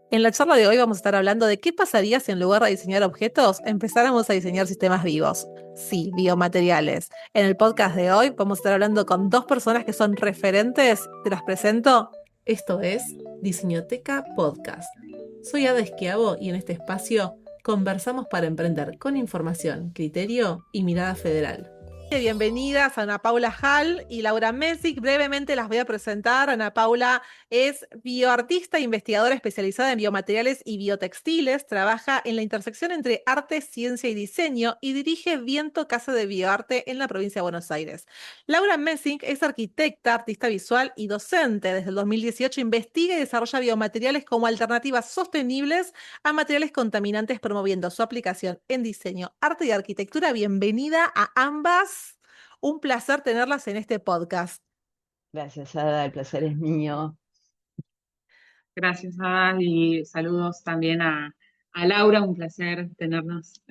En la charla de hoy vamos a estar hablando de qué pasaría si en lugar de diseñar objetos empezáramos a diseñar sistemas vivos. Sí, biomateriales. En el podcast de hoy vamos a estar hablando con dos personas que son referentes. Te las presento. Esto es Diseñoteca Podcast. Soy Ada Esquiavo y en este espacio conversamos para emprender con información, criterio y mirada federal. Bienvenidas a Ana Paula Hall y Laura Messick. Brevemente las voy a presentar. Ana Paula es bioartista e investigadora especializada en biomateriales y biotextiles. Trabaja en la intersección entre arte, ciencia y diseño y dirige Viento Casa de Bioarte en la provincia de Buenos Aires. Laura Messick es arquitecta, artista visual y docente. Desde el 2018 investiga y desarrolla biomateriales como alternativas sostenibles a materiales contaminantes, promoviendo su aplicación en diseño, arte y arquitectura. Bienvenida a ambas. Un placer tenerlas en este podcast. Gracias, Ada, el placer es mío. Gracias, Ada, y saludos también a Laura, un placer tenernos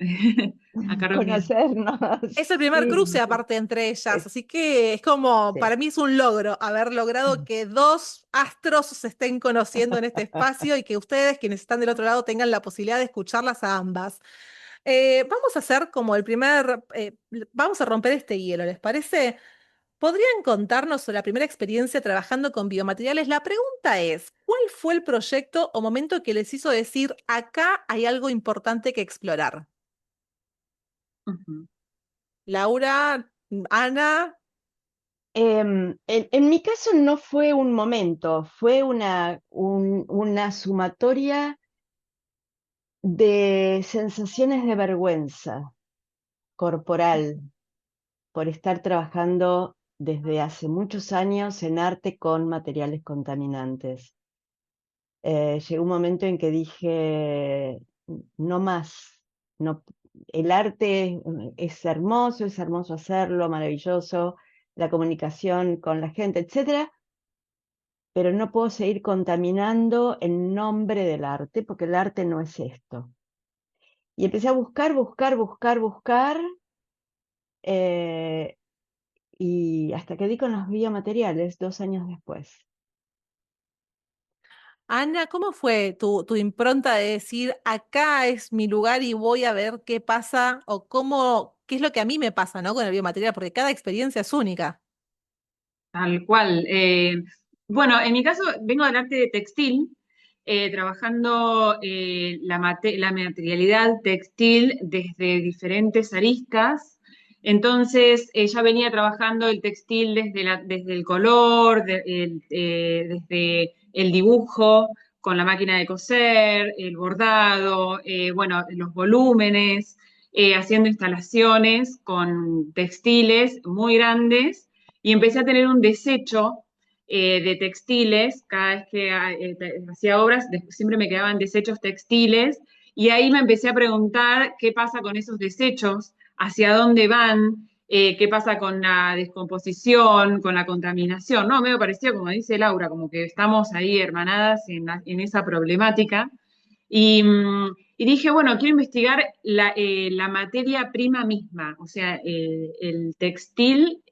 acá reunidos. Conocernos. Es el primer Sí, cruce aparte entre ellas, es- así que es como, sí. para mí es un logro haber logrado que dos astros se estén conociendo en este espacio y que ustedes, quienes están del otro lado, tengan la posibilidad de escucharlas a ambas. Vamos a hacer como vamos a romper este hielo, ¿les parece? ¿Podrían contarnos sobre la primera experiencia trabajando con biomateriales? La pregunta es, ¿cuál fue el proyecto o momento que les hizo decir, acá hay algo importante que explorar? Ujú. Laura, Ana. En mi caso no fue un momento, fue una sumatoria de sensaciones de vergüenza corporal por estar trabajando desde hace muchos años en arte con materiales contaminantes. Llegó un momento en que dije, no más, no, el arte es hermoso hacerlo, maravilloso, la comunicación con la gente, etcétera, pero no puedo seguir contaminando en nombre del arte, porque el arte no es esto. Y empecé a buscar, eh, y hasta que di con los biomateriales 2 años después. Ana, ¿cómo fue tu impronta de decir, acá es mi lugar y voy a ver qué pasa o qué es lo que a mí me pasa, ¿no? Con el biomaterial, porque cada experiencia es única. Tal cual. Bueno, en mi caso vengo del arte de textil, trabajando la materialidad textil desde diferentes aristas. Entonces, ya venía trabajando el textil desde el color, desde el dibujo con la máquina de coser, el bordado, bueno, los volúmenes, haciendo instalaciones con textiles muy grandes y empecé a tener un desecho de textiles, cada vez que hacía obras, siempre me quedaban desechos textiles, y ahí me empecé a preguntar qué pasa con esos desechos, hacia dónde van, qué pasa con la descomposición, con la contaminación, ¿no? Me pareció, como dice Laura, como que estamos ahí hermanadas en esa problemática. Y dije, bueno, quiero investigar la materia prima misma, o sea, el textil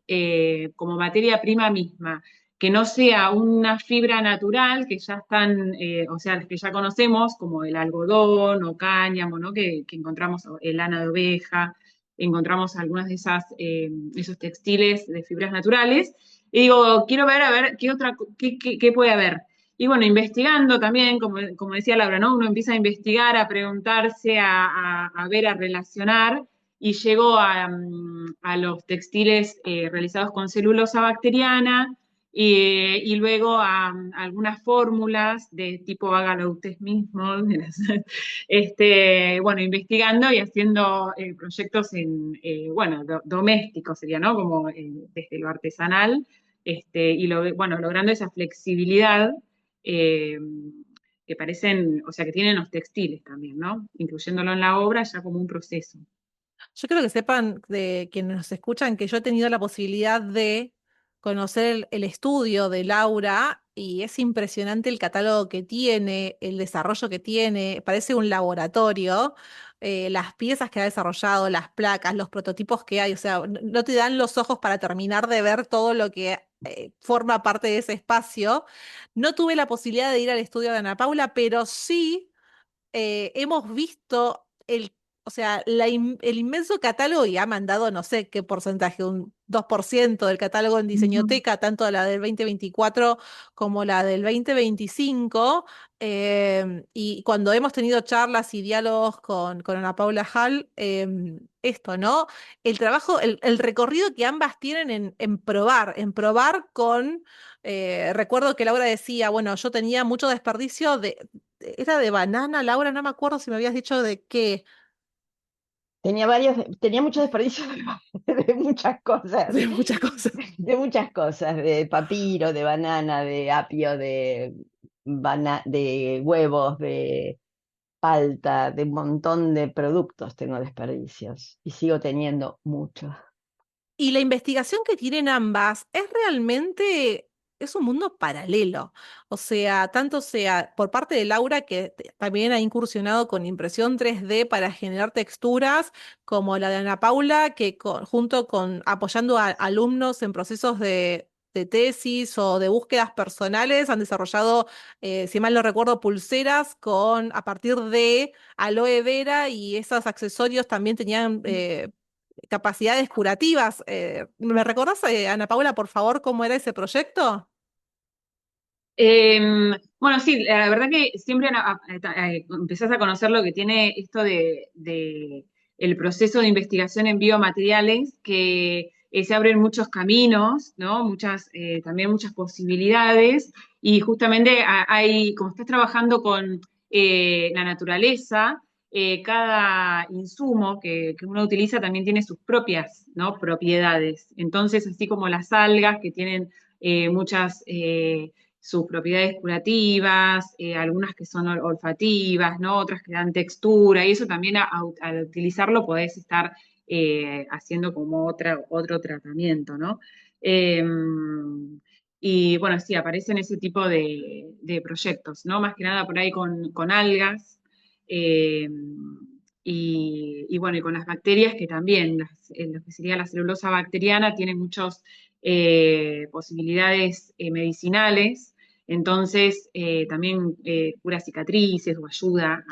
como materia prima misma, que no sea una fibra natural que ya están, o sea, las que ya conocemos, como el algodón o cáñamo, ¿no? Que encontramos, o el lana de oveja, encontramos algunas de esos textiles de fibras naturales. Y digo, quiero ver, a ver, qué puede haber. Y bueno, investigando también, como decía Laura, ¿no? Uno empieza a investigar, a preguntarse, a ver, a relacionar, y llegó a los textiles realizados con celulosa bacteriana, y luego a algunas fórmulas de tipo hágalo usted mismo, bueno, investigando y haciendo proyectos bueno, domésticos sería, ¿no? Como desde lo artesanal, bueno, logrando esa flexibilidad eh, que parecen, o sea, que tienen los textiles también, ¿no? Incluyéndolo en la obra ya como un proceso. Yo creo que sepan de quienes nos escuchan que yo he tenido la posibilidad de conocer el estudio de Laura y es impresionante el catálogo que tiene, el desarrollo que tiene, parece un laboratorio, las piezas que ha desarrollado, las placas, los prototipos que hay, o sea, no te dan los ojos para terminar de ver todo lo que forma parte de ese espacio. No tuve la posibilidad de ir al estudio de Ana Paula, pero sí hemos visto o sea, el inmenso catálogo y ha mandado no sé qué porcentaje, un 2% del catálogo en Ujú. Diseñoteca, tanto la del 2024 como la del 2025. Y cuando hemos tenido charlas y diálogos con Ana Paula Hall, esto, ¿no? El trabajo, el recorrido que ambas tienen en probar con... recuerdo que Laura decía, bueno, yo tenía mucho desperdicio era de banana, Laura, no me acuerdo si me habías dicho de qué, Tenía mucho desperdicio de muchas cosas, de muchas cosas. de papiro, de banana, de apio, de huevos, de palta, de un montón de productos tengo desperdicios y sigo teniendo muchos. Y la investigación que tienen ambas es realmente, es un mundo paralelo. O sea, tanto sea por parte de Laura, que también ha incursionado con impresión 3D para generar texturas, como la de Ana Paula, que junto con apoyando a alumnos en procesos de tesis o de búsquedas personales, han desarrollado, si mal no recuerdo, pulseras a partir de aloe vera y esos accesorios también tenían capacidades curativas. ¿Me recordás, Ana Paula, por favor, cómo era ese proyecto? Bueno, sí, la verdad que siempre empezás a conocer lo que tiene esto de el proceso de investigación en biomateriales, que se abren muchos caminos, ¿no? También muchas posibilidades, y justamente como estás trabajando con la naturaleza, cada insumo que uno utiliza también tiene sus propias, ¿no? propiedades. Entonces, así como las algas que tienen muchas sus propiedades curativas, algunas que son olfativas, ¿no? Otras que dan textura, y eso también al utilizarlo podés estar haciendo como otro tratamiento, ¿no? Eh, y bueno, sí, aparecen ese tipo de proyectos, ¿no? Más que nada por ahí con algas. eh, y bueno, y con las bacterias que también, lo que sería la celulosa bacteriana, tiene muchas posibilidades medicinales. Entonces, también cura cicatrices o ayuda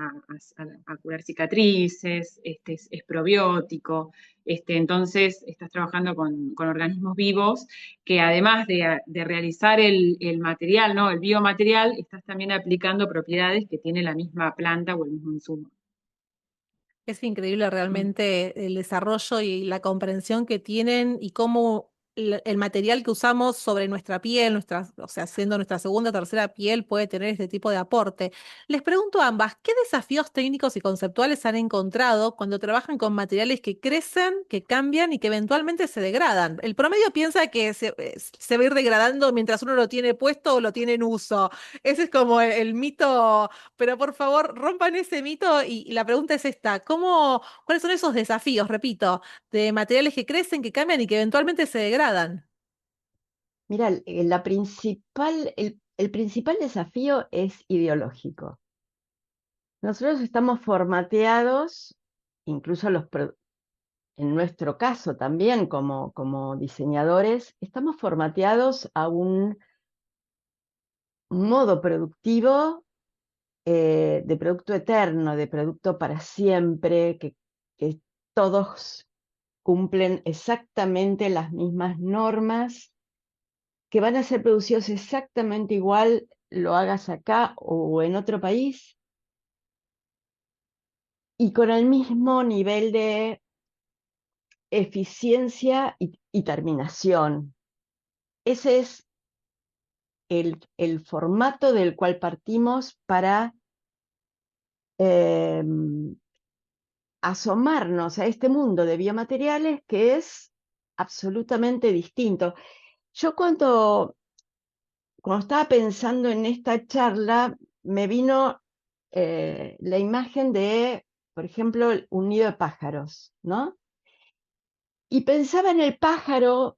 a curar cicatrices, es probiótico. Entonces, estás trabajando con organismos vivos que además de realizar el material, ¿no? el biomaterial, estás también aplicando propiedades que tiene la misma planta o el mismo insumo. Es increíble Mm. realmente el desarrollo y la comprensión que tienen y cómo el material que usamos sobre nuestra piel, o sea, siendo nuestra segunda o tercera piel, puede tener este tipo de aporte. Les pregunto a ambas, ¿qué desafíos técnicos y conceptuales han encontrado cuando trabajan con materiales que crecen, que cambian y que eventualmente se degradan? El promedio piensa que se va a ir degradando mientras uno lo tiene puesto o lo tiene en uso. Ese es como el mito, pero por favor, rompan ese mito y la pregunta es esta, cuáles son esos desafíos, repito, de materiales que crecen, que cambian y que eventualmente se degradan? Mira, el principal desafío es ideológico. Nosotros estamos formateados, incluso en nuestro caso también como diseñadores, estamos formateados a un modo productivo de producto eterno, de producto para siempre, que todos cumplen exactamente las mismas normas, que van a ser producidos exactamente igual, lo hagas acá o en otro país, y con el mismo nivel de eficiencia y terminación. Ese es el formato del cual partimos para eh, asomarnos a este mundo de biomateriales que es absolutamente distinto. Yo cuando estaba pensando en esta charla, me vino la imagen de, por ejemplo, un nido de pájaros, ¿no? Y pensaba en el pájaro,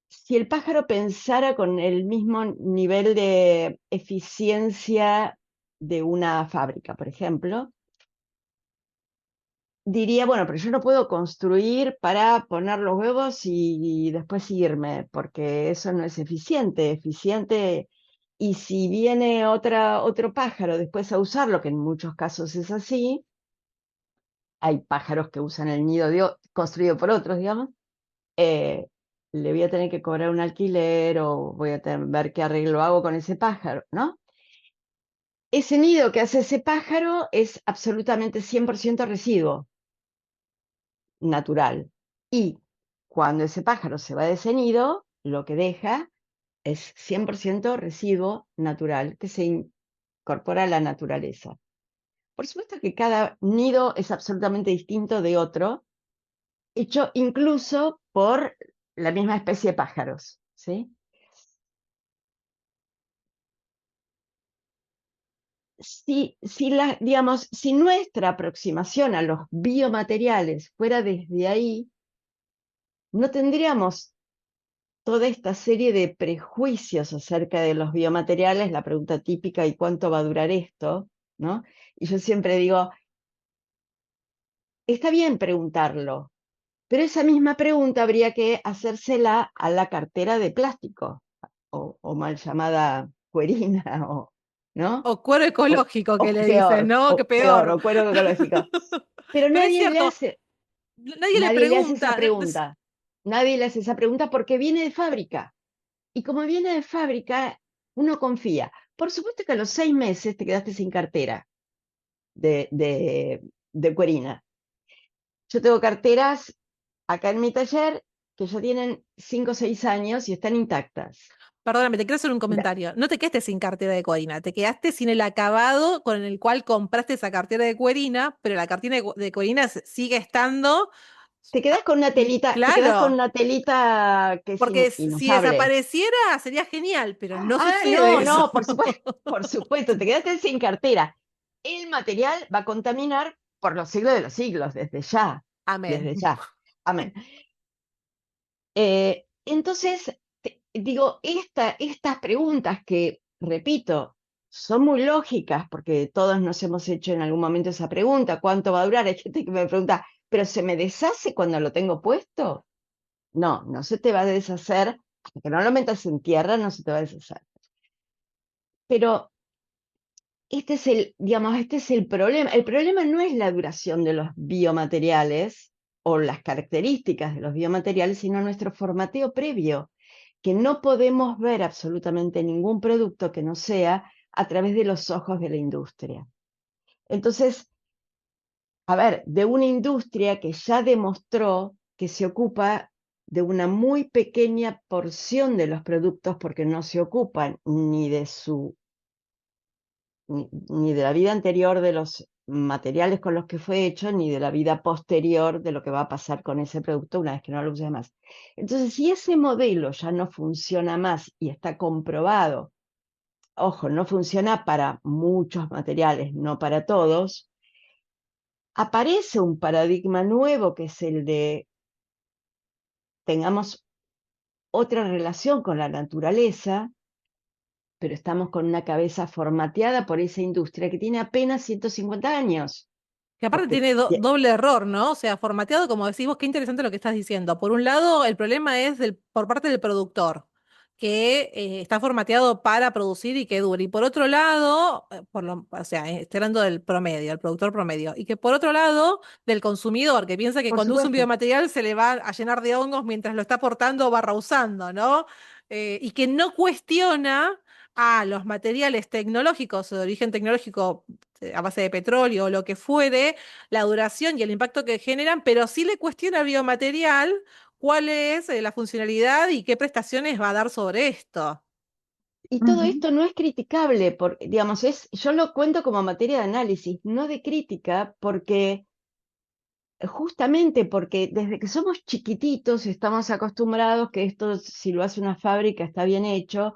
si el pájaro pensara con el mismo nivel de eficiencia de una fábrica, por ejemplo, diría, bueno, pero yo no puedo construir para poner los huevos y después irme, porque eso no es eficiente. Eficiente, y si viene otro pájaro después a usarlo, que en muchos casos es así, hay pájaros que usan el nido construido por otros, digamos, eh, le voy a tener que cobrar un alquiler o voy a ver qué arreglo hago con ese pájaro, ¿no? Ese nido que hace ese pájaro es absolutamente 100% residuo natural. Y cuando ese pájaro se va de ese nido, lo que deja es 100% residuo natural que se incorpora a la naturaleza. Por supuesto que cada nido es absolutamente distinto de otro, hecho incluso por la misma especie de pájaros, ¿sí? Digamos, si nuestra aproximación a los biomateriales fuera desde ahí, no tendríamos toda esta serie de prejuicios acerca de los biomateriales, la pregunta típica, ¿y cuánto va a durar esto? ¿No? Y yo siempre digo, está bien preguntarlo, pero esa misma pregunta habría que hacérsela a la cartera de plástico, o mal llamada cuerina, ¿no? O cuero ecológico que le dicen, ¿no? Que O peor, peor. o cuero ecológico. Pero Pero es nadie le cierto, hace, nadie le nadie le hace esa pregunta. pregunta. Nadie le hace esa pregunta porque viene de fábrica. Y como viene de fábrica, uno confía. Por supuesto que a los 6 meses te quedaste sin cartera de cuerina. Yo tengo carteras acá en mi taller que ya tienen 5 o 6 años y están intactas. Perdóname, te quiero hacer un comentario. No te quedaste sin cartera de cuerina, te quedaste sin el acabado con el cual compraste esa cartera de cuerina, pero la cartera de cuerina sigue estando. Te quedas con una Y telita, te quedas con claro, una telita que es porque si inusable. desapareciera sería genial, pero no Ah, sucede no, eso. no, por supuesto, te quedaste sin cartera. El material va a contaminar por los siglos de los siglos, desde ya, Amén. desde ya. Amén. Entonces, digo, estas preguntas que, repito, son muy lógicas, porque todos nos hemos hecho en algún momento esa pregunta, ¿cuánto va a durar? Hay gente que me pregunta, ¿pero se me deshace cuando lo tengo puesto? No, no se te va a deshacer, hasta que no lo metas en tierra, no se te va a deshacer. Pero digamos, este es el problema. El problema no es la duración de los biomateriales o las características de los biomateriales, sino nuestro formateo previo, que no podemos ver absolutamente ningún producto que no sea a través de los ojos de la industria. Entonces, a ver, de una industria que ya demostró que se ocupa de una muy pequeña porción de los productos porque no se ocupan ni de la vida anterior de los materiales con los que fue hecho, ni de la vida posterior de lo que va a pasar con ese producto una vez que no lo use más. Entonces, si ese modelo ya no funciona más y está comprobado, ojo, no funciona para muchos materiales, no para todos, aparece un paradigma nuevo que es el de tengamos otra relación con la naturaleza, pero estamos con una cabeza formateada por esa industria que tiene apenas 150 años. Que aparte Porque tiene doble error, ¿no? O sea, formateado, como decimos, qué interesante lo que estás diciendo. Por un lado, el problema es por parte del productor, que está formateado para producir y que dure. Y por otro lado, o sea, estoy hablando del promedio, el productor promedio. Y que por otro lado, del consumidor, que piensa que por cuando usa un supuesto. biomaterial se le va a llenar de hongos mientras lo está aportando o va rehusando, ¿no? Y que no cuestiona a los materiales tecnológicos o de origen tecnológico a base de petróleo o lo que fuere, la duración y el impacto que generan, pero sí le cuestiona al biomaterial cuál es la funcionalidad y qué prestaciones va a dar sobre esto. Y todo Ujú. esto no es criticable, porque, digamos, yo lo cuento como materia de análisis, no de crítica, porque justamente porque desde que somos chiquititos estamos acostumbrados que esto, si lo hace una fábrica, está bien hecho,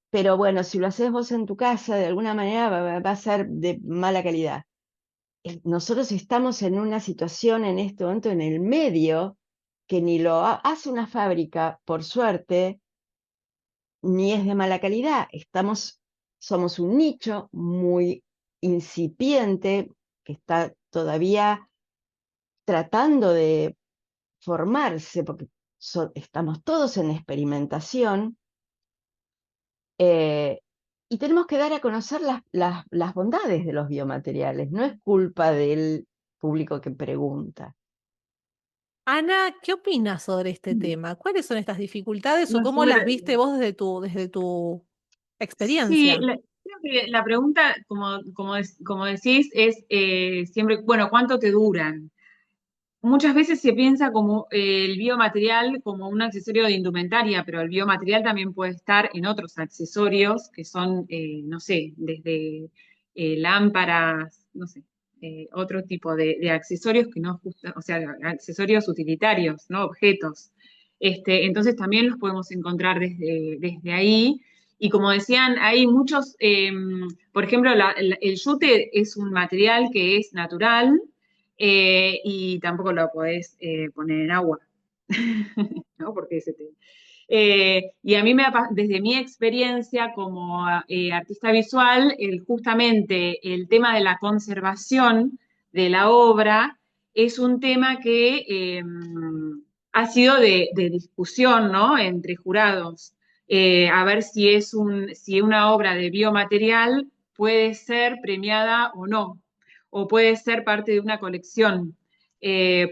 pero bueno, si lo haces vos en tu casa, de alguna manera va a ser de mala calidad. Nosotros estamos en una situación en este momento en el medio que ni lo hace una fábrica, por suerte, ni es de mala calidad. Somos un nicho muy incipiente, que está todavía tratando de formarse, porque estamos todos en experimentación, y tenemos que dar a conocer las bondades de los biomateriales. No es culpa del público que pregunta. Ana, ¿qué opinas sobre este tema? ¿Cuáles son estas dificultades o No, cómo las viste vos desde tu sí, experiencia? creo que la pregunta, como decís, es siempre, bueno, ¿cuánto te duran? Muchas veces se piensa como el biomaterial como un accesorio de indumentaria, pero el biomaterial también puede estar en otros accesorios que son, no sé, desde lámparas, no sé, otro tipo de accesorios que no o sea, accesorios utilitarios, ¿no? Objetos. Entonces también los podemos encontrar desde ahí. Y como decían, hay muchos, por ejemplo, el yute es un material que es natural y tampoco lo podés poner en agua, ¿no? Porque y a mí desde mi experiencia como artista visual, justamente el tema de la conservación de la obra es un tema que ha sido de discusión, ¿no? Entre jurados. A ver si una obra de biomaterial puede ser premiada o no, o puede ser parte de una colección,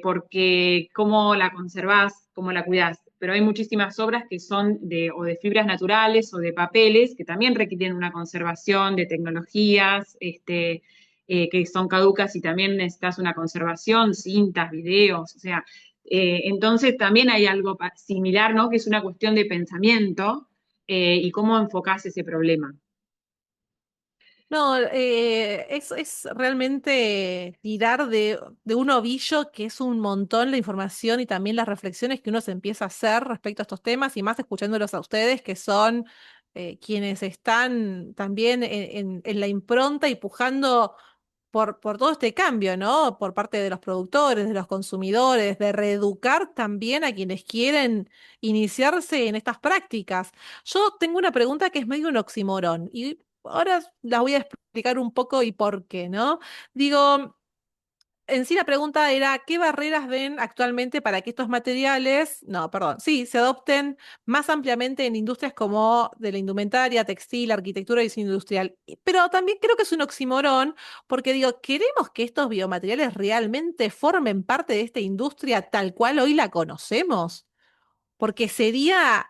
porque cómo la conservás, cómo la cuidás. Pero hay muchísimas obras que son o de fibras naturales o de papeles que también requieren una conservación de tecnologías, que son caducas y también necesitas una conservación, cintas, videos, o sea, entonces también hay algo similar, ¿no? Que es una cuestión de pensamiento y cómo enfocás ese problema. No, es realmente tirar de un ovillo que es un montón la información y también las reflexiones que uno se empieza a hacer respecto a estos temas y más escuchándolos a ustedes que son quienes están también en la impronta y pujando por todo este cambio, ¿no? Por parte de los productores, de los consumidores, de reeducar también a quienes quieren iniciarse en estas prácticas. Yo tengo una pregunta que es medio un oxímoron y ahora la voy a explicar un poco y por qué, ¿no? Digo, en sí la pregunta era, ¿qué barreras ven actualmente para que estos materiales, no, perdón, sí, se adopten más ampliamente en industrias como de la indumentaria, textil, arquitectura y diseño industrial? Pero también creo que es un oxímoron, porque digo, ¿queremos que estos biomateriales realmente formen parte de esta industria tal cual hoy la conocemos? Porque sería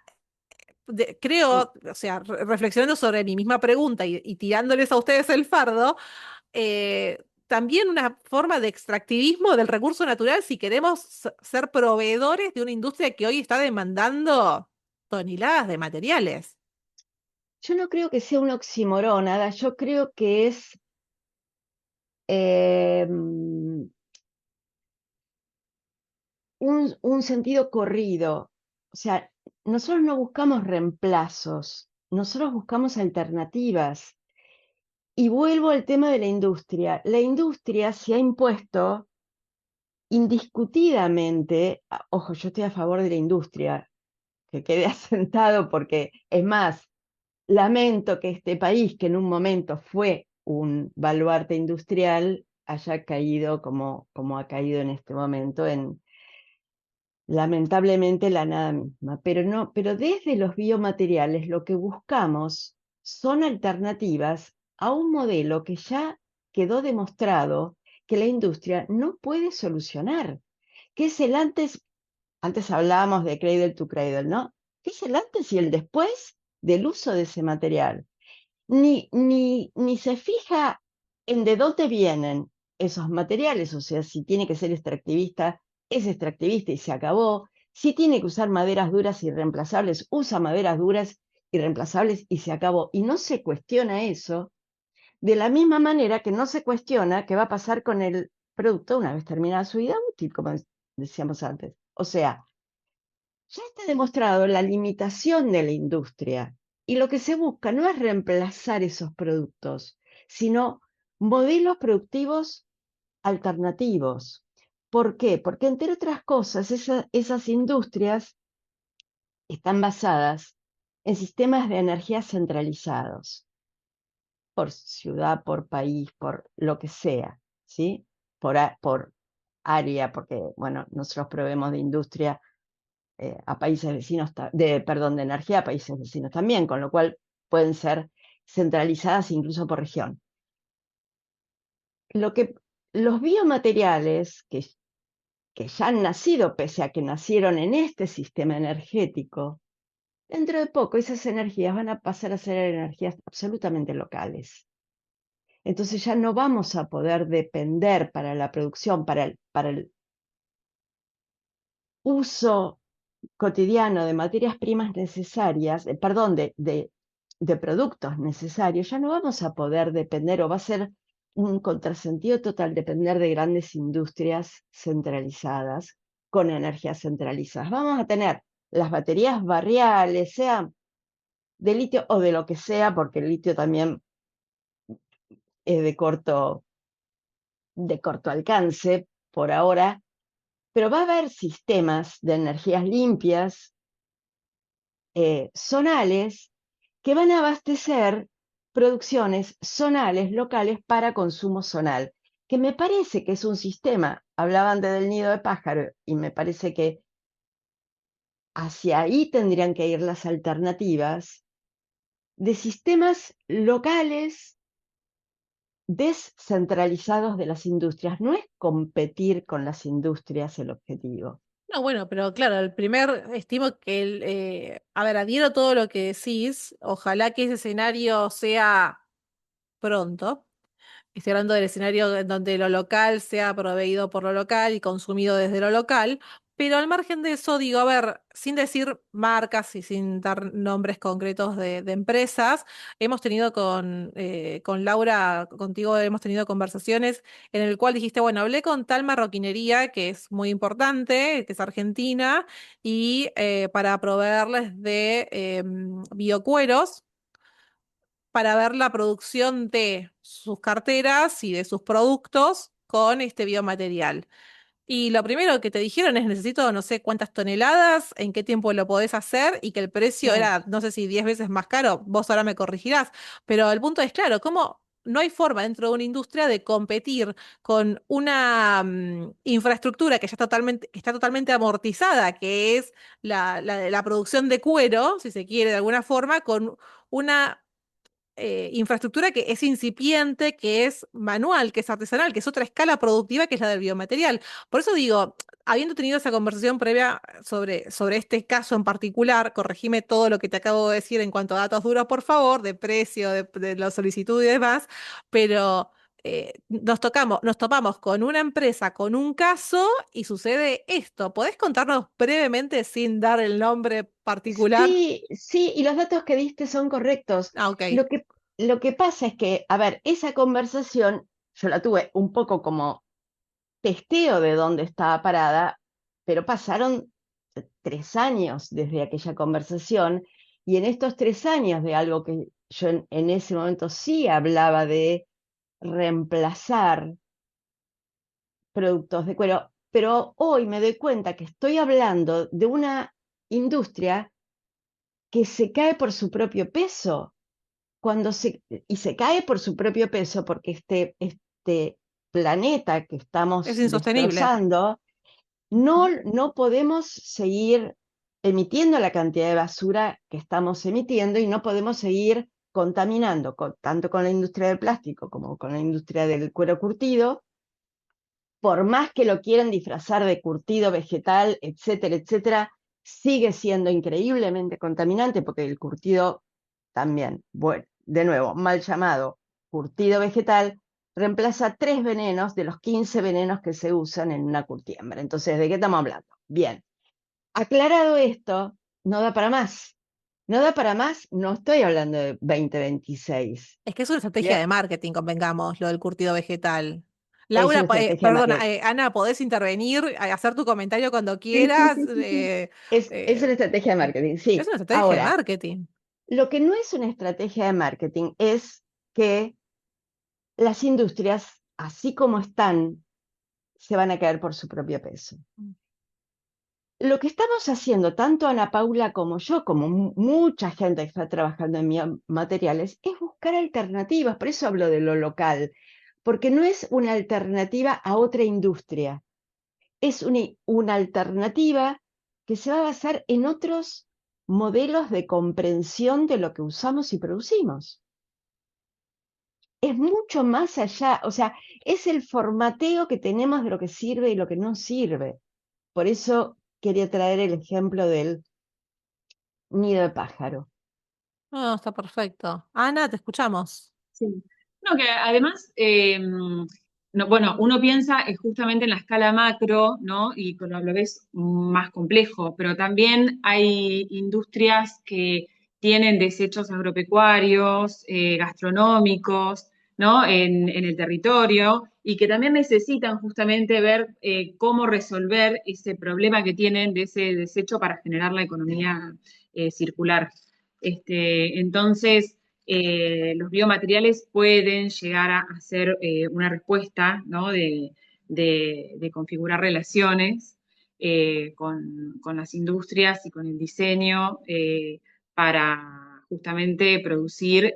creo, o sea, reflexionando sobre mi misma pregunta y tirándoles a ustedes el fardo, también una forma de extractivismo del recurso natural si queremos ser proveedores de una industria que hoy está demandando toneladas de materiales. Yo no creo que sea un oxímoron, Ada, yo creo que es un sentido corrido. O sea, nosotros no buscamos reemplazos, nosotros buscamos alternativas. Y vuelvo al tema de la industria. La industria se ha impuesto indiscutidamente, ojo, yo estoy a favor de la industria, que quede asentado porque, es más, lamento que este país, que en un momento fue un baluarte industrial, haya caído como ha caído en este momento en, lamentablemente, la nada misma. Pero no, pero desde los biomateriales lo que buscamos son alternativas a un modelo que ya quedó demostrado que la industria no puede solucionar, que es el antes hablábamos de cradle to cradle, ¿no? ¿Qué es el antes y el después del uso de ese material? Ni se fija en de dónde vienen esos materiales, o sea, si tiene que ser extractivista, es extractivista y se acabó. Si tiene que usar maderas duras y reemplazables, usa maderas duras y reemplazables y se acabó. Y no se cuestiona eso, de la misma manera que no se cuestiona qué va a pasar con el producto una vez terminada su vida útil, como decíamos antes. O sea, ya está demostrado la limitación de la industria y lo que se busca no es reemplazar esos productos, sino modelos productivos alternativos. ¿Por qué? Porque entre otras cosas esas industrias están basadas en sistemas de energía centralizados, por ciudad, por país, por lo que sea, ¿sí? Por área, porque, bueno, nosotros proveemos de industria a países vecinos, de energía a países vecinos también, con lo cual pueden ser centralizadas incluso por región. Los biomateriales que ya han nacido, pese a que nacieron en este sistema energético, dentro de poco esas energías van a pasar a ser energías absolutamente locales. Entonces ya no vamos a poder depender para la producción, para el uso cotidiano de materias primas necesarias, de productos necesarios, ya no vamos a poder depender, o va a ser un contrasentido total depender de grandes industrias centralizadas con energías centralizadas. Vamos a tener las baterías barriales, sea de litio o de lo que sea, porque el litio también es de corto alcance por ahora, pero va a haber sistemas de energías limpias, zonales, que van a abastecer producciones zonales, locales, para consumo zonal, que me parece que es un sistema, hablaban del nido de pájaro, y me parece que hacia ahí tendrían que ir las alternativas de sistemas locales descentralizados de las industrias. No es competir con las industrias el objetivo. No, bueno, pero claro, estimo que a ver, adhiero todo lo que decís, ojalá que ese escenario sea pronto. Estoy hablando del escenario en donde lo local sea proveído por lo local y consumido desde lo local, pero al margen de eso, digo, a ver, sin decir marcas y sin dar nombres concretos de empresas, hemos tenido con Laura, contigo hemos tenido conversaciones en el cual dijiste, bueno, hablé con tal marroquinería que es muy importante, que es argentina, y para proveerles de biocueros para ver la producción de sus carteras y de sus productos con este biomaterial. Y lo primero que te dijeron es necesito no sé cuántas toneladas, en qué tiempo lo podés hacer y que el precio Sí. era no sé si 10 veces más caro, vos ahora me corregirás, pero el punto es claro, ¿cómo? No hay forma dentro de una industria de competir con una infraestructura que ya está totalmente amortizada, que es la producción de cuero, si se quiere de alguna forma, con una infraestructura que es incipiente, que es manual, que es artesanal, que es otra escala productiva que es la del biomaterial. Por eso digo, habiendo tenido esa conversación previa sobre este caso en particular, corregime todo lo que te acabo de decir en cuanto a datos duros, por favor, de precio, de la solicitud y demás, pero nos topamos con una empresa, con un caso y sucede esto. ¿Podés contarnos brevemente, sin dar el nombre particular? Sí, sí, y los datos que diste son correctos. Ah, ok. Lo que pasa es que, a ver, esa conversación yo la tuve un poco como testeo de dónde estaba parada, pero pasaron 3 años desde aquella conversación, y en estos 3 años de algo que yo en ese momento sí hablaba de reemplazar productos de cuero, pero hoy me doy cuenta que estoy hablando de una industria que se cae por su propio peso, y se cae por su propio peso porque este planeta que Es estamos insostenible. destrozando, no podemos seguir emitiendo la cantidad de basura que estamos emitiendo, y no podemos seguir contaminando tanto con la industria del plástico como con la industria del cuero curtido, por más que lo quieran disfrazar de curtido vegetal, etcétera, etcétera. Sigue siendo increíblemente contaminante, porque el curtido también, bueno, de nuevo, mal llamado curtido vegetal, reemplaza 3 venenos de los 15 venenos que se usan en una curtiembre. Entonces, ¿de qué estamos hablando? Bien, aclarado esto, no da para más. No da para más, no estoy hablando de 2026. Es que es una estrategia Ya. de marketing, convengamos, lo del curtido vegetal. Es una Laura, estrategia de perdona, marketing. Ana, podés intervenir, hacer tu comentario cuando quieras. Es una estrategia de marketing, Es sí. una estrategia de Ahora, marketing. lo que no es una estrategia de marketing es que las industrias, así como están, se van a caer por su propio peso. Lo que estamos haciendo, tanto Ana Paula como yo, como mucha gente que está trabajando en biomateriales, es buscar alternativas. Por eso hablo de lo local, porque no es una alternativa a otra industria. es una alternativa que se va a basar en otros modelos de comprensión de lo que usamos y producimos. Es mucho más allá, o sea, es el formateo que tenemos de lo que sirve y lo que no sirve. Por eso quería traer el ejemplo del nido de pájaro. No, está perfecto. Ana, te escuchamos. Sí. No, que además, bueno, uno piensa justamente en la escala macro, ¿no? Y lo ves más complejo, pero también hay industrias que tienen desechos agropecuarios, gastronómicos, ¿no? En el territorio y que también necesitan justamente ver cómo resolver ese problema que tienen de ese desecho para generar la economía circular. Entonces, los biomateriales pueden llegar a ser una respuesta, ¿no? de configurar relaciones con las industrias y con el diseño para justamente producir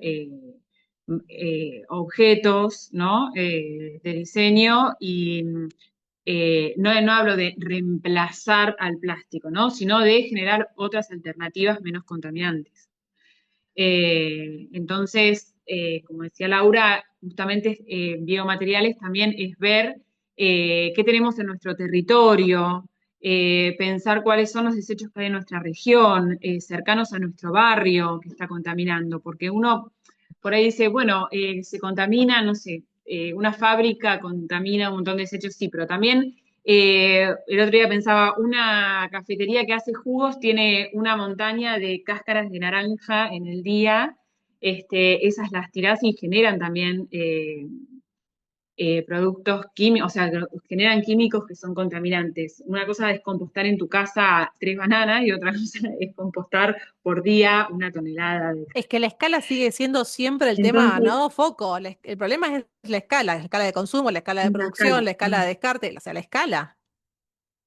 objetos, ¿no? De diseño y no hablo de reemplazar al plástico, ¿no? Sino de generar otras alternativas menos contaminantes. Entonces, como decía Laura, justamente biomateriales también es ver qué tenemos en nuestro territorio, pensar cuáles son los desechos que hay en nuestra región, cercanos a nuestro barrio que está contaminando, porque uno por ahí dice, bueno, se contamina, no sé, una fábrica contamina un montón de desechos, sí, pero también el otro día pensaba, una cafetería que hace jugos tiene una montaña de cáscaras de naranja en el día. Esas las tirás y generan también productos químicos, o sea, generan químicos que son contaminantes. Una cosa es compostar en tu casa 3 bananas y otra cosa es compostar por día 1 tonelada de... Es que la escala sigue siendo siempre el tema, Entonces, ¿no? Foco. El problema es la escala de consumo, la escala de una escala. producción, la escala de descarte, o sea, la escala.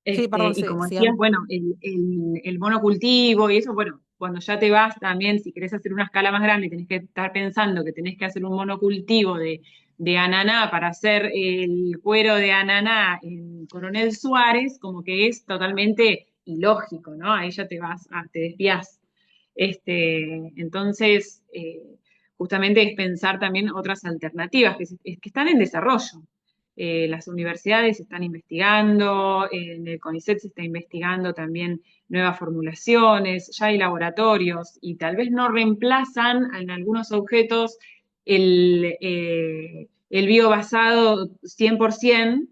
Sí, perdón, Y sí, como decías, sigamos. bueno, el monocultivo y eso, bueno, cuando ya te vas también, si querés hacer una escala más grande, tenés que estar pensando que tenés que hacer un monocultivo de ananá para hacer el cuero de ananá en Coronel Suárez, como que es totalmente ilógico, ¿no? Ahí ya te vas, te desvías. Entonces, justamente es pensar también otras alternativas que están en desarrollo. Las universidades están investigando, en el CONICET se está investigando también nuevas formulaciones, ya hay laboratorios y tal vez no reemplazan en algunos objetos el biobasado 100%,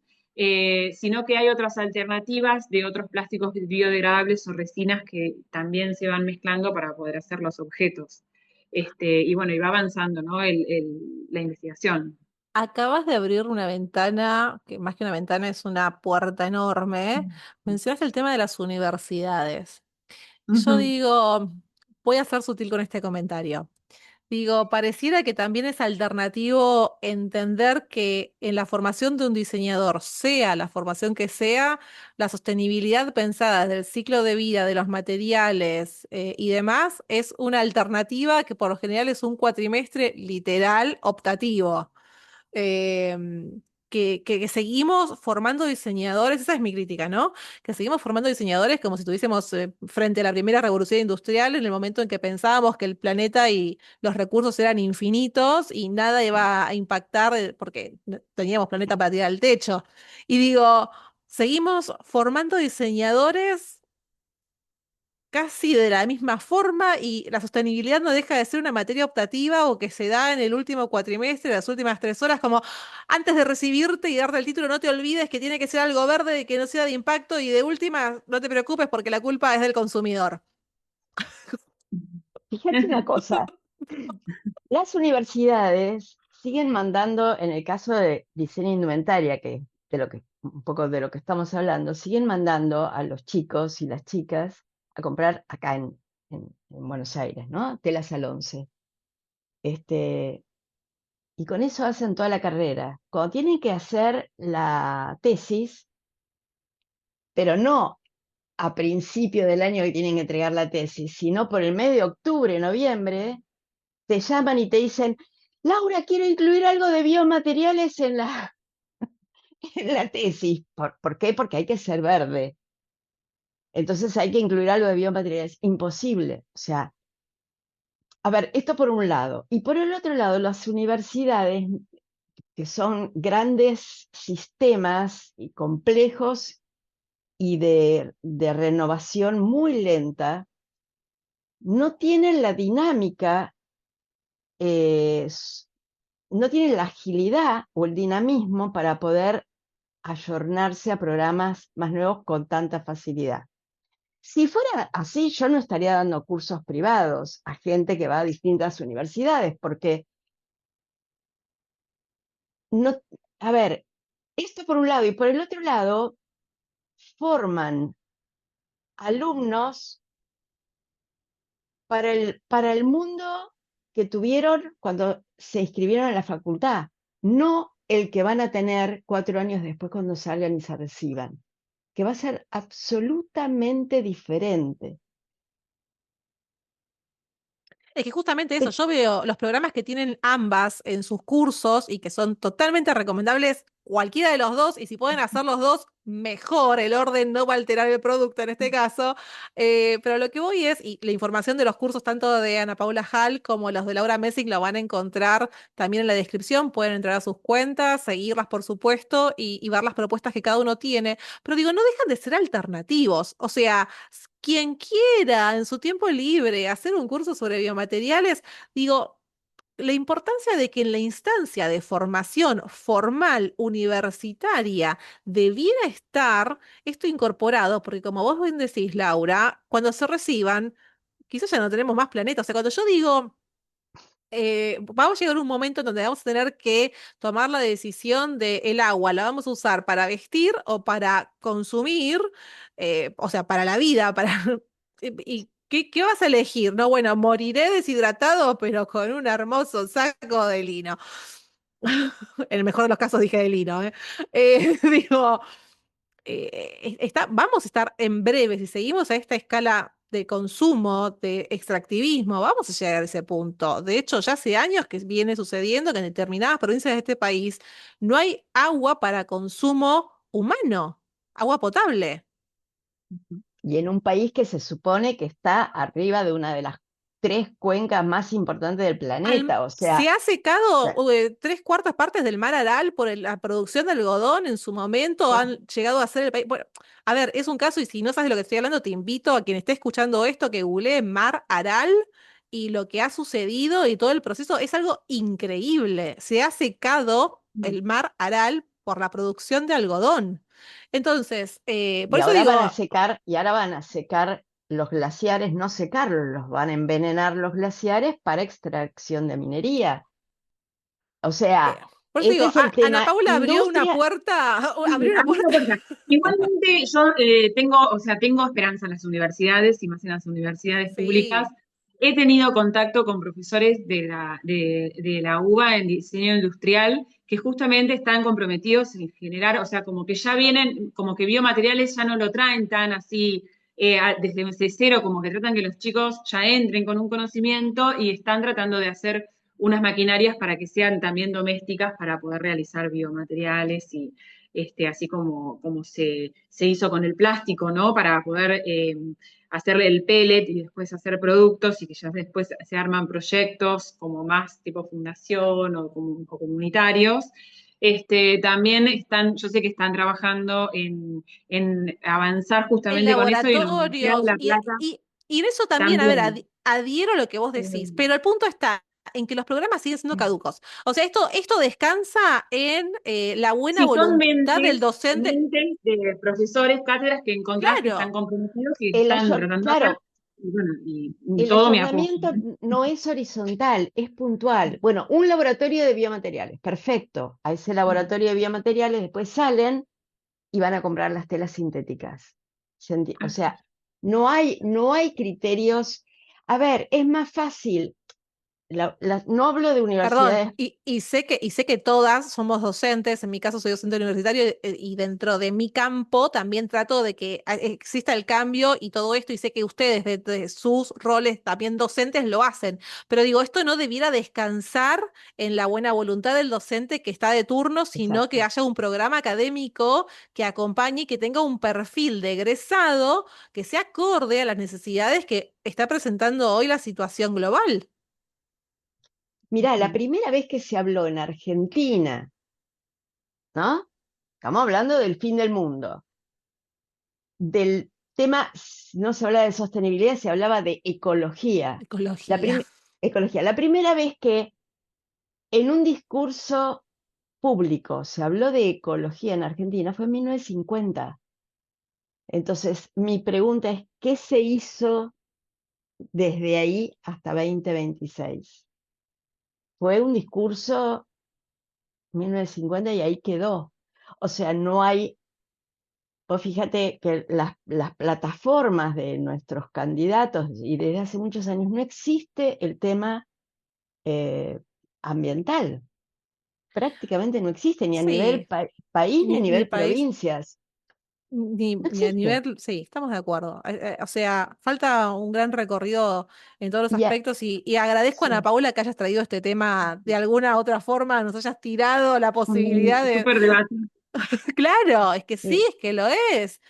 sino que hay otras alternativas de otros plásticos biodegradables o resinas que también se van mezclando para poder hacer los objetos. Y bueno, y va avanzando, ¿no? La investigación. Acabas de abrir una ventana, que más que una ventana es una puerta enorme. Mencionaste el tema de las universidades. Yo Ujú. digo, voy a ser sutil con este comentario. Digo, pareciera que también es alternativo entender que en la formación de un diseñador, sea la formación que sea, la sostenibilidad pensada desde el ciclo de vida de los materiales y demás es una alternativa que por lo general es un cuatrimestre literal optativo eh, que seguimos formando diseñadores, esa es mi crítica, ¿no? Que seguimos formando diseñadores como si estuviésemos frente a la primera revolución industrial, en el momento en que pensábamos que el planeta y los recursos eran infinitos y nada iba a impactar porque no teníamos planeta para tirar al techo. Y digo, seguimos formando diseñadores casi de la misma forma y la sostenibilidad no deja de ser una materia optativa o que se da en el último cuatrimestre, las últimas 3 horas, como antes de recibirte y darte el título, no te olvides que tiene que ser algo verde y que no sea de impacto y de última, no te preocupes porque la culpa es del consumidor. Fíjate una cosa, las universidades siguen mandando, en el caso de diseño de indumentaria, que de lo que un poco de lo que estamos hablando, siguen mandando a los chicos y las chicas a comprar acá en Buenos Aires, ¿no? Telas al 11. Y con eso hacen toda la carrera. Cuando tienen que hacer la tesis, pero no a principio del año que tienen que entregar la tesis, sino por el mes de octubre, noviembre, te llaman y te dicen, Laura, quiero incluir algo de biomateriales en la tesis. ¿Por qué? Porque hay que ser verde. Entonces hay que incluir algo de biomateriales. Imposible. O sea, a ver, esto por un lado. Y por el otro lado, las universidades, que son grandes sistemas y complejos y de renovación muy lenta, no tienen la dinámica, no tienen la agilidad o el dinamismo para poder ayornarse a programas más nuevos con tanta facilidad. Si fuera así, yo no estaría dando cursos privados a gente que va a distintas universidades, porque no, a ver, esto por un lado, y por el otro lado, forman alumnos para el mundo que tuvieron cuando se inscribieron en la facultad, no el que van a tener 4 años después cuando salgan y se reciban, que va a ser absolutamente diferente. Es que justamente eso, yo veo los programas que tienen ambas en sus cursos y que son totalmente recomendables cualquiera de los dos, y si pueden hacer los dos, mejor, el orden no va a alterar el producto en este caso. Pero lo que voy es, y la información de los cursos tanto de Ana Paula Hall como los de Laura Messing lo van a encontrar también en la descripción, pueden entrar a sus cuentas, seguirlas por supuesto y ver las propuestas que cada uno tiene, pero digo, no dejan de ser alternativos, o sea, quien quiera en su tiempo libre hacer un curso sobre biomateriales, digo, la importancia de que en la instancia de formación formal universitaria debiera estar esto incorporado, porque como vos bien decís, Laura, cuando se reciban, quizás ya no tenemos más planetas. O sea, cuando yo digo vamos a llegar a un momento en donde vamos a tener que tomar la decisión de el agua, ¿la vamos a usar para vestir o para consumir? O sea, para la vida, para... ¿Y qué vas a elegir? No, bueno, moriré deshidratado, pero con un hermoso saco de lino. En el mejor de los casos dije de lino, ¿eh? Digo, vamos a estar en breve, si seguimos a esta escala de consumo, de extractivismo, vamos a llegar a ese punto. De hecho, ya hace años que viene sucediendo que en determinadas provincias de este país no hay agua para consumo humano, agua potable. Y en un país que se supone que está arriba de una de las 3 cuencas más importantes del planeta, o Se sea, ha secado tres cuartas partes del mar Aral por la producción de algodón en su momento, sí, han llegado a ser el país. Bueno, a ver, es un caso, y si no sabes de lo que estoy hablando, te invito a quien esté escuchando esto que googlee mar Aral y lo que ha sucedido y todo el proceso es algo increíble. Se ha secado el mar Aral por la producción de algodón. Entonces, por eso digo, y ahora van a secar los glaciares, no secarlos, los van a envenenar los glaciares para extracción de minería. O eh, sea, por eso este digo, es el Ana tema Paula abrió una industria. puerta, Sí, abrió una abrí la puerta. puerta. Igualmente yo tengo, o sea, tengo esperanza en las universidades y más en las universidades públicas. Sí. He tenido contacto con profesores de la UBA en diseño industrial que justamente están comprometidos en generar, o sea, como que ya vienen, como que biomateriales ya no lo traen tan así desde cero, como que tratan que los chicos ya entren con un conocimiento y están tratando de hacer unas maquinarias para que sean también domésticas para poder realizar biomateriales y así como se hizo con el plástico, ¿no? Para poder hacerle el pellet y después hacer productos y que ya después se arman proyectos como más tipo fundación o comunitarios. También están, yo sé que están trabajando en avanzar En justamente con eso y en la Universidad de laboratorios. La Plata Y en eso también, a ver, también. adhiero a lo que vos decís, pero el punto está en que los programas siguen siendo caducos. O sea, esto descansa en la buena Sí, son voluntad del docente. mentes de profesores, cátedras que encontrás que están Claro, comprometidos y que están tratando de hacer. Claro, Y bueno, y el todo mi apoyo. ayornamiento no es horizontal, es puntual. Bueno, un laboratorio de biomateriales, perfecto. A ese laboratorio de biomateriales después salen y van a comprar las telas sintéticas. O sea, no hay criterios. A ver, es más fácil. no hablo de Perdón, universidades. y sé que todas somos docentes, en mi caso soy docente universitario y dentro de mi campo también trato de que exista el cambio y todo esto y sé que ustedes desde sus roles también docentes lo hacen, pero digo, esto no debiera descansar en la buena voluntad del docente que está de turno, sino que Exacto. haya un programa académico que acompañe y que tenga un perfil de egresado que sea acorde a las necesidades que está presentando hoy la situación global. Mirá, la primera vez que se habló en Argentina, ¿no? Estamos hablando del fin del mundo. Del tema, no se hablaba de sostenibilidad, se hablaba de ecología. La Ecología. prim- ecología. La primera vez que en un discurso público se habló de ecología en Argentina fue en 1950. Entonces, mi pregunta es, ¿qué se hizo desde ahí hasta 2026? Fue un discurso 1950 y ahí quedó. O sea, no hay, vos fíjate que las plataformas de nuestros candidatos y desde hace muchos años no existe el tema eh, ambiental. Prácticamente no existe ni a nivel Sí, país ni a ni nivel país, provincias. ni, No ni a existe. nivel, sí, estamos de acuerdo. O sea, falta un gran recorrido en todos los Y aspectos y agradezco a Ana sí, Paula que hayas traído este tema de alguna otra forma, nos hayas tirado la posibilidad de, Súper debate. claro, es que sí, sí. es que lo es.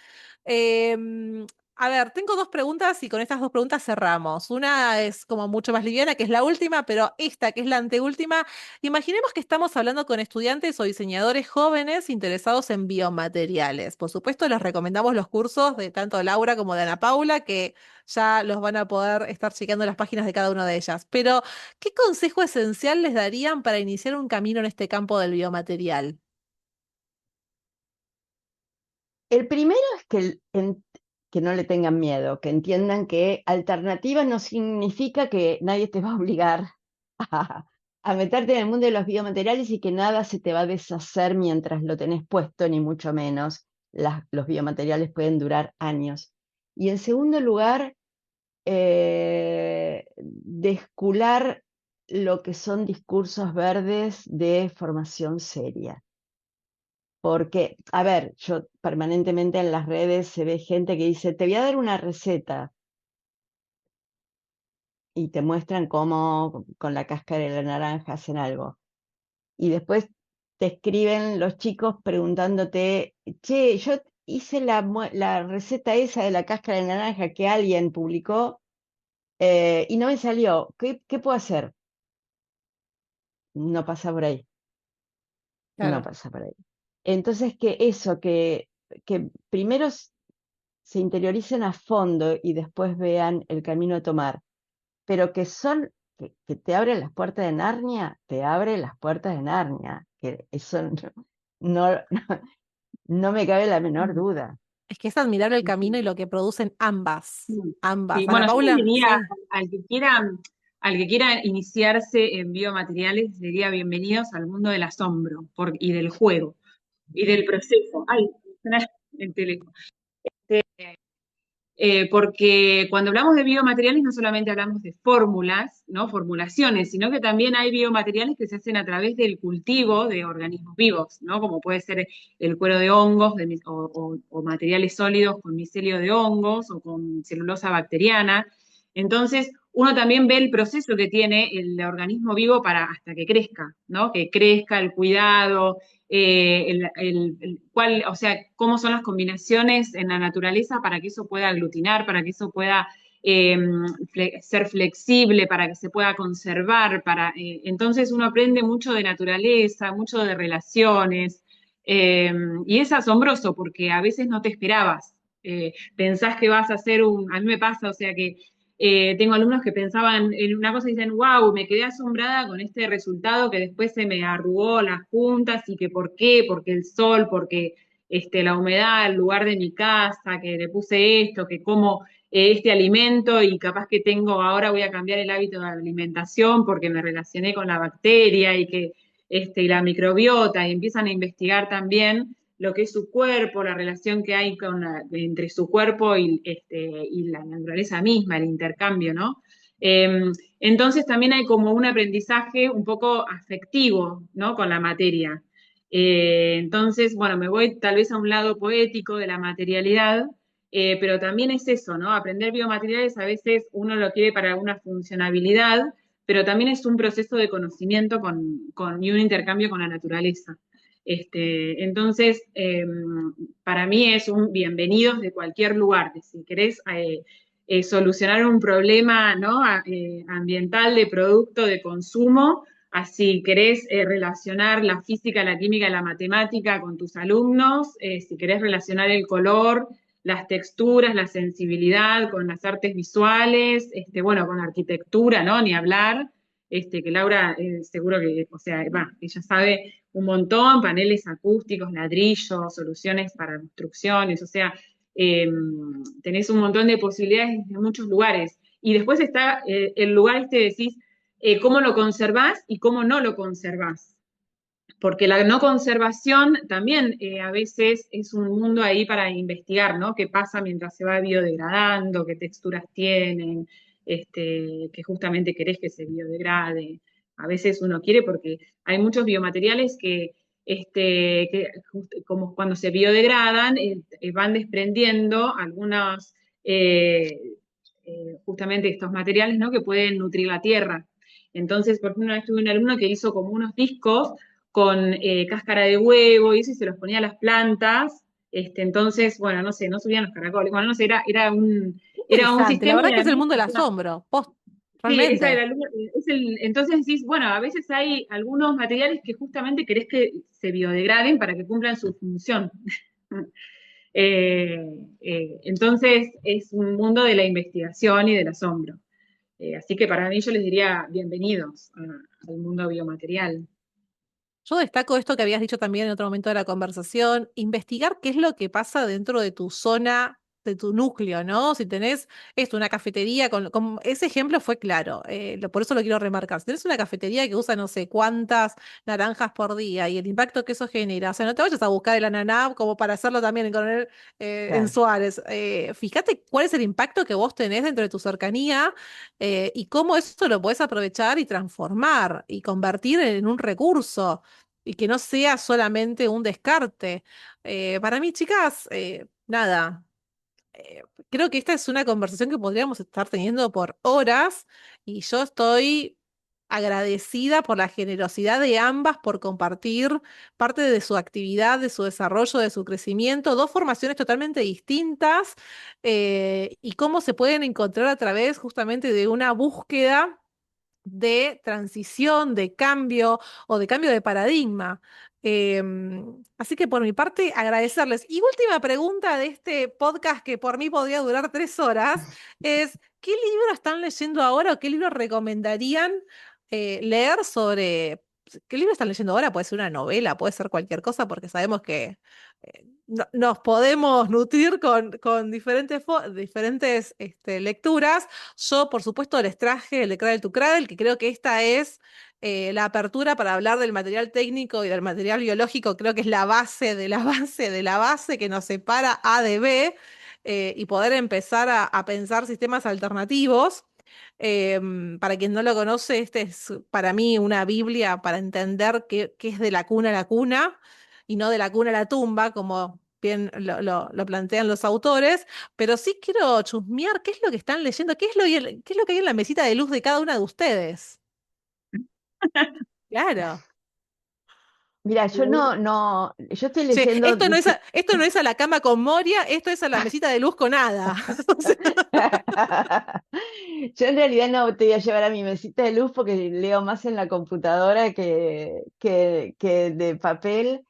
Em, a ver, tengo dos preguntas y con estas dos preguntas cerramos. Una es como mucho más liviana, que es la última, pero esta, que es la anteúltima, imaginemos que estamos hablando con estudiantes o diseñadores jóvenes interesados en biomateriales. Por supuesto, les recomendamos los cursos de tanto Laura como de Ana Paula, que ya los van a poder estar chequeando las páginas de cada una de ellas. Pero, ¿qué consejo esencial les darían para iniciar un camino en este campo del biomaterial? El primero es que no le tengan miedo, que entiendan que alternativa no significa que nadie te va a obligar a, a meterte en el mundo de los biomateriales y que nada se te va a deshacer mientras lo tenés puesto, ni mucho menos. Los biomateriales pueden durar años. Y en segundo lugar, descular lo que son discursos verdes de formación seria. Porque, a ver, yo permanentemente en las redes se ve gente que dice, te voy a dar una receta y te muestran cómo con la cáscara de la naranja hacen algo. Y después te escriben los chicos preguntándote, che, yo hice la receta esa de la cáscara de naranja que alguien publicó y no me salió. ¿Qué puedo hacer? No pasa por ahí, no Claro. pasa por ahí. Entonces, que primero se interioricen a fondo y después vean el camino a tomar, pero que te abren las puertas de Narnia, te abre las puertas de Narnia, que eso no, no me cabe la menor duda. Es que es admirar el camino y lo que producen ambas. Sí, sí. Ambas. Ana Bueno, yo le Paula, diría sí. al que quiera iniciarse en biomateriales, le diría bienvenidos al mundo del asombro y del juego y del proceso. Ay, suena el teléfono. Porque cuando hablamos de biomateriales no solamente hablamos de fórmulas, ¿no? Formulaciones, sino que también hay biomateriales que se hacen a través del cultivo de organismos vivos, ¿no? Como puede ser el cuero de hongos o materiales sólidos con micelio de hongos o con celulosa bacteriana. Entonces, uno también ve el proceso que tiene el organismo vivo para hasta que crezca, ¿no? Que crezca, el cuidado, o sea, cómo son las combinaciones en la naturaleza para que eso pueda aglutinar, para que eso pueda eh, ser flexible, para que se pueda conservar, entonces uno aprende mucho de naturaleza, mucho de relaciones, y es asombroso porque a veces no te esperabas. Pensás que vas a hacer a mí me pasa, o sea que tengo alumnos que pensaban en una cosa y dicen, wow, me quedé asombrada con este resultado que después se me arrugó las puntas y que por qué, porque el sol, porque la humedad, el lugar de mi casa, que le puse esto, que como este alimento y capaz que ahora voy a cambiar el hábito de alimentación porque me relacioné con la bacteria y que y la microbiota y empiezan a investigar también lo que es su cuerpo, la relación que hay entre su cuerpo y la naturaleza misma, el intercambio, ¿no? Entonces también hay como un aprendizaje un poco afectivo, ¿no? Con la materia. Entonces, bueno, me voy tal vez a un lado poético de la materialidad, pero también es eso, ¿no? Aprender biomateriales a veces uno lo quiere para una funcionabilidad, pero también es un proceso de conocimiento y un intercambio con la naturaleza. Entonces, para mí es un bienvenidos de cualquier lugar. Si querés solucionar un problema, ¿no? Ambiental de producto de consumo, así querés relacionar la física, la química, la matemática con tus alumnos, si querés relacionar el color, las texturas, la sensibilidad con las artes visuales, bueno, con la arquitectura, ¿no? Ni hablar, que Laura seguro que, o sea, ella sabe un montón, paneles acústicos, ladrillos, soluciones para construcciones, o sea, tenés un montón de posibilidades en muchos lugares. Y después está el lugar decís, cómo lo conservás y cómo no lo conservás. Porque la no conservación también a veces es un mundo ahí para investigar, ¿no? ¿Qué pasa mientras se va biodegradando? ¿Qué texturas tienen? Que justamente querés que se biodegrade. A veces uno quiere porque hay muchos biomateriales como cuando se biodegradan, van desprendiendo algunos, justamente estos materiales, ¿no? Que pueden nutrir la tierra. Entonces, por ejemplo, una vez tuve un alumno que hizo como unos discos con cáscara de huevo y eso, y se los ponía a las plantas. Entonces, bueno, no sé, no subían los caracoles. Bueno, no sé, era un Interesante, la sistema verdad y que es el además, mundo del asombro. sí, esa Realmente. era entonces decís, bueno, a veces hay algunos materiales que justamente querés que se biodegraden para que cumplan su función. Entonces es un mundo de la investigación y del asombro. Así que para mí yo les diría bienvenidos al mundo biomaterial. Yo destaco esto que habías dicho también en otro momento de la conversación, investigar qué es lo que pasa dentro de tu zona, de tu núcleo, ¿no? Si tenés esto, una cafetería, ese ejemplo fue claro, por eso lo quiero remarcar. Si tenés una cafetería que usa no sé cuántas naranjas por día y el impacto que eso genera, o sea, no te vayas a buscar el ananá como para hacerlo también en Coronel, en Claro. Suárez. Fíjate cuál es el impacto que vos tenés dentro de tu cercanía y cómo eso lo podés aprovechar y transformar y convertir en un recurso y que no sea solamente un descarte. Para mí, chicas, nada, creo que esta es una conversación que podríamos estar teniendo por horas y yo estoy agradecida por la generosidad de ambas por compartir parte de su actividad, de su desarrollo, de su crecimiento, dos formaciones totalmente distintas y cómo se pueden encontrar a través justamente de una búsqueda de transición, de cambio o de cambio de paradigma. Así que por mi parte, agradecerles. Y última pregunta de este podcast que por mí podría durar 3 horas es, ¿qué libro están leyendo ahora o qué libro recomendarían leer sobre... ¿Qué libro están leyendo ahora? Puede ser una novela, puede ser cualquier cosa, porque sabemos que nos podemos nutrir con diferentes lecturas. Yo, por supuesto, les traje el de Cradle to Cradle, que creo que esta es la apertura para hablar del material técnico y del material biológico. Creo que es la base de la base de la base que nos separa A de B y poder empezar a pensar sistemas alternativos. Para quien no lo conoce, este es para mí una Biblia para entender qué es de la cuna a la cuna y no de la cuna a la tumba, como bien lo plantean los autores, pero sí quiero chusmear qué es lo que están leyendo, qué es lo que hay en la mesita de luz de cada una de ustedes. Claro. Mira, yo estoy Che, leyendo, esto no es a la cama con Moria, esto es a la mesita de luz con Ada. O sea, yo en realidad no te voy a llevar a mi mesita de luz porque leo más en la computadora que de papel,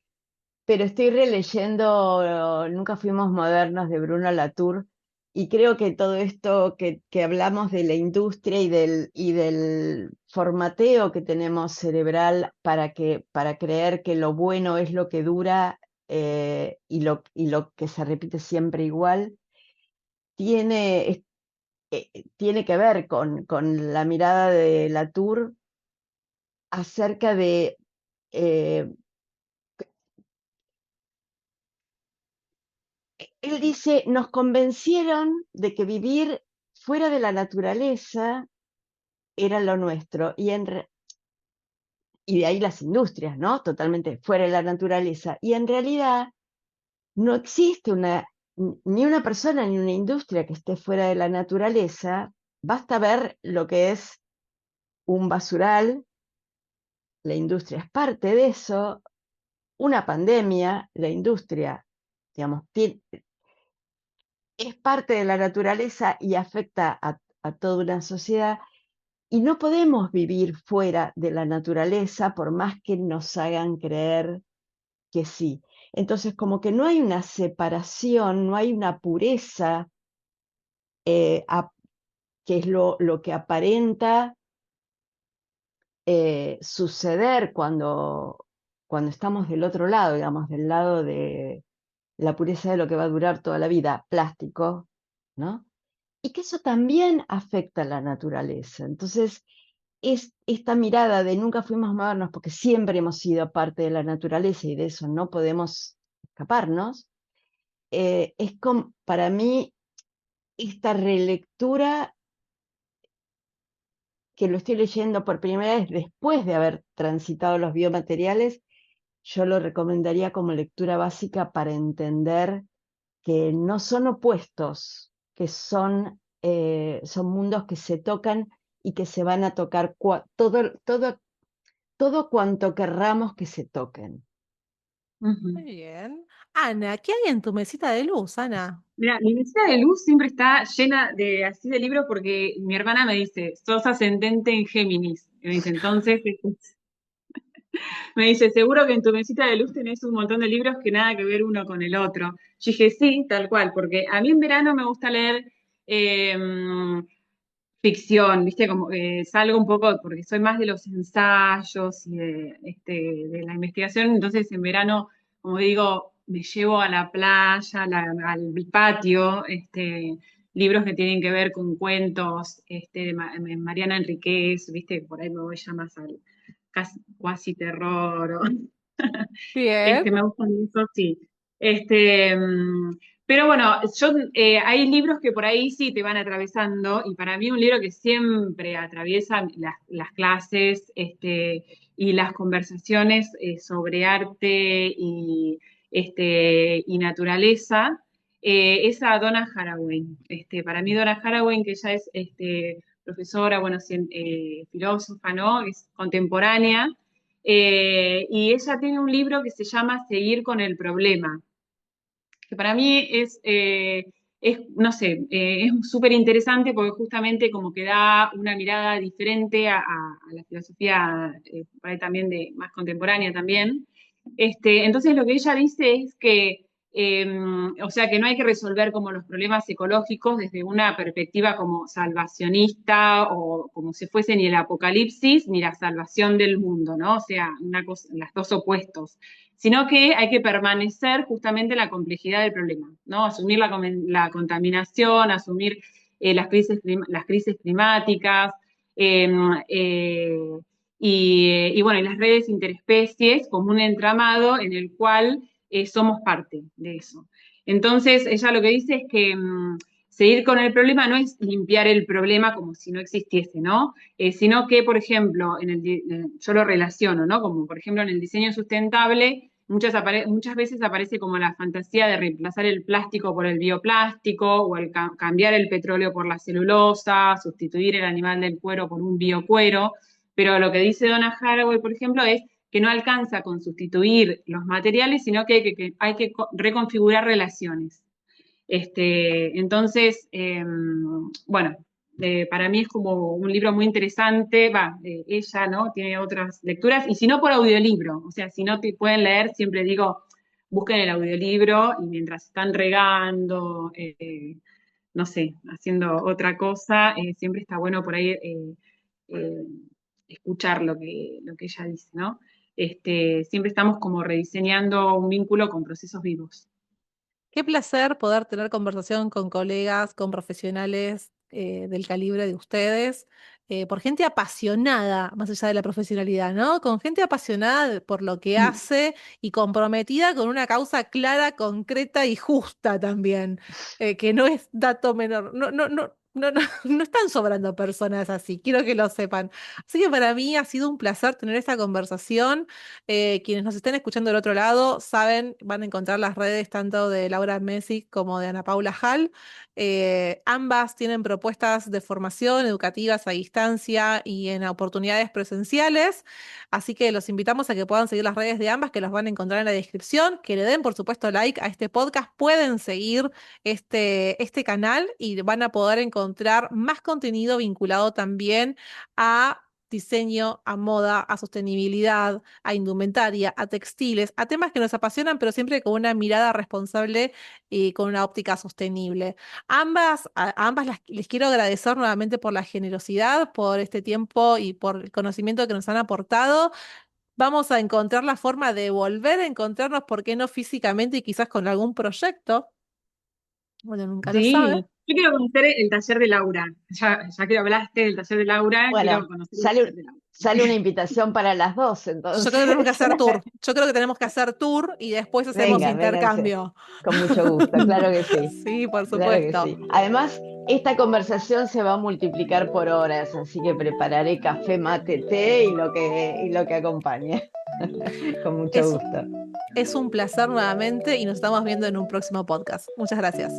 pero estoy releyendo Nunca fuimos modernos de Bruno Latour y creo que todo esto que hablamos de la industria y del formateo que tenemos cerebral para creer que lo bueno es lo que dura y lo que se repite siempre igual, tiene, tiene que ver con la mirada de Latour acerca de... eh, él dice, nos convencieron de que vivir fuera de la naturaleza era lo nuestro. Y de ahí las industrias, ¿no? Totalmente fuera de la naturaleza. Y en realidad no existe ni una persona ni una industria que esté fuera de la naturaleza. Basta ver lo que es un basural, la industria es parte de eso, una pandemia, la industria, digamos, es parte de la naturaleza y afecta a toda una sociedad. Y no podemos vivir fuera de la naturaleza por más que nos hagan creer que sí. Entonces, como que no hay una separación, no hay una pureza, que es lo que aparenta suceder cuando estamos del otro lado, digamos, del lado de la pureza de lo que va a durar toda la vida, plástico, ¿no? Y que eso también afecta a la naturaleza. Entonces, es esta mirada de nunca fuimos modernos porque siempre hemos sido parte de la naturaleza y de eso no podemos escaparnos, es como, para mí, esta relectura que lo estoy leyendo por primera vez después de haber transitado los biomateriales, yo lo recomendaría como lectura básica para entender que no son opuestos, que son mundos que se tocan y que se van a tocar todo cuanto querramos que se toquen. Muy bien. Ana, ¿qué hay en tu mesita de luz, Ana? Mira, mi mesita de luz siempre está llena de así de libros porque mi hermana me dice, sos ascendente en Géminis. Y me dice, entonces, me dice, seguro que en tu mesita de luz tenés un montón de libros que nada que ver uno con el otro. Yo dije, sí, tal cual, porque a mí en verano me gusta leer eh, ficción, ¿viste? Como salgo un poco, porque soy más de los ensayos y de la investigación, entonces en verano, como digo, me llevo a la playa, al patio, libros que tienen que ver con cuentos de Mariana Enríquez, ¿viste? Por ahí me voy ya más al cuasi terror. Bien. Me gustan eso, sí. Este, pero bueno, hay libros que por ahí sí te van atravesando, y para mí un libro que siempre atraviesa las clases y las conversaciones sobre arte y naturaleza, es a Donna Haraway. Para mí Donna Haraway, que ella es profesora, bueno, filósofa, ¿no? Es contemporánea. Y ella tiene un libro que se llama Seguir con el problema, que para mí no sé, es súper interesante porque justamente como que da una mirada diferente a la filosofía, por ahí también más contemporánea también. Entonces lo que ella dice es que, o sea, que no hay que resolver como los problemas ecológicos desde una perspectiva como salvacionista o como si fuese ni el apocalipsis ni la salvación del mundo, ¿no? O sea, una cosa, las dos opuestos, sino que hay que permanecer justamente en la complejidad del problema, ¿no? Asumir la contaminación, asumir las crisis climáticas, eh, eh, y bueno, y las redes interespecies como un entramado en el cual somos parte de eso. Entonces, ella lo que dice es que seguir con el problema no es limpiar el problema como si no existiese, ¿no? Sino que, por ejemplo, yo lo relaciono, ¿no? Como por ejemplo en el diseño sustentable, muchas veces aparece como la fantasía de reemplazar el plástico por el bioplástico o el cambiar el petróleo por la celulosa, sustituir el animal del cuero por un biocuero, pero lo que dice Donna Haraway, por ejemplo, es que no alcanza con sustituir los materiales, sino que hay que reconfigurar relaciones. Entonces, bueno, para mí es como un libro muy interesante, ella, ¿no? Tiene otras lecturas, y si no por audiolibro, o sea, si no te pueden leer, siempre digo, busquen el audiolibro y mientras están regando, no sé, haciendo otra cosa, siempre está bueno por ahí eh, escuchar lo que ella dice, ¿no? Siempre estamos como rediseñando un vínculo con procesos vivos. Qué placer poder tener conversación con colegas, con profesionales del calibre de ustedes, por gente apasionada, más allá de la profesionalidad, ¿no? Con gente apasionada por lo que hace y comprometida con una causa clara, concreta y justa también, que no es dato menor. No, no, no, no están sobrando personas así, quiero que lo sepan. Así que para mí ha sido un placer tener esta conversación. Quienes nos estén escuchando del otro lado saben, van a encontrar las redes tanto de Laura Messi como de Ana Paula Hall. Ambas tienen propuestas de formación educativas a distancia y en oportunidades presenciales. Así que los invitamos a que puedan seguir las redes de ambas, que las van a encontrar en la descripción, que le den por supuesto like a este podcast. Pueden seguir este canal y van a poder encontrar más contenido vinculado también a diseño, a moda, a sostenibilidad, a indumentaria, a textiles, a temas que nos apasionan, pero siempre con una mirada responsable y con una óptica sostenible. A ambas les quiero agradecer nuevamente por la generosidad, por este tiempo y por el conocimiento que nos han aportado. Vamos a encontrar la forma de volver a encontrarnos, ¿por qué no físicamente y quizás con algún proyecto? Bueno, nunca lo sabe. Sí, yo quiero conocer el taller de Laura. Ya que hablaste del taller de Laura, quiero Bueno, conocer el taller sale, de Laura. sale una invitación para las dos, Yo creo que tenemos que entonces. hacer tour. Yo creo que tenemos que hacer tour y después hacemos Venga, vénganse, intercambio. con mucho gusto, claro que sí, Sí, por claro que supuesto. sí. Además, esta conversación se va a multiplicar por horas, así que prepararé café, mate, té y lo que acompañe. Con mucho Es, gusto. es un placer nuevamente y nos estamos viendo en un próximo podcast. Muchas gracias.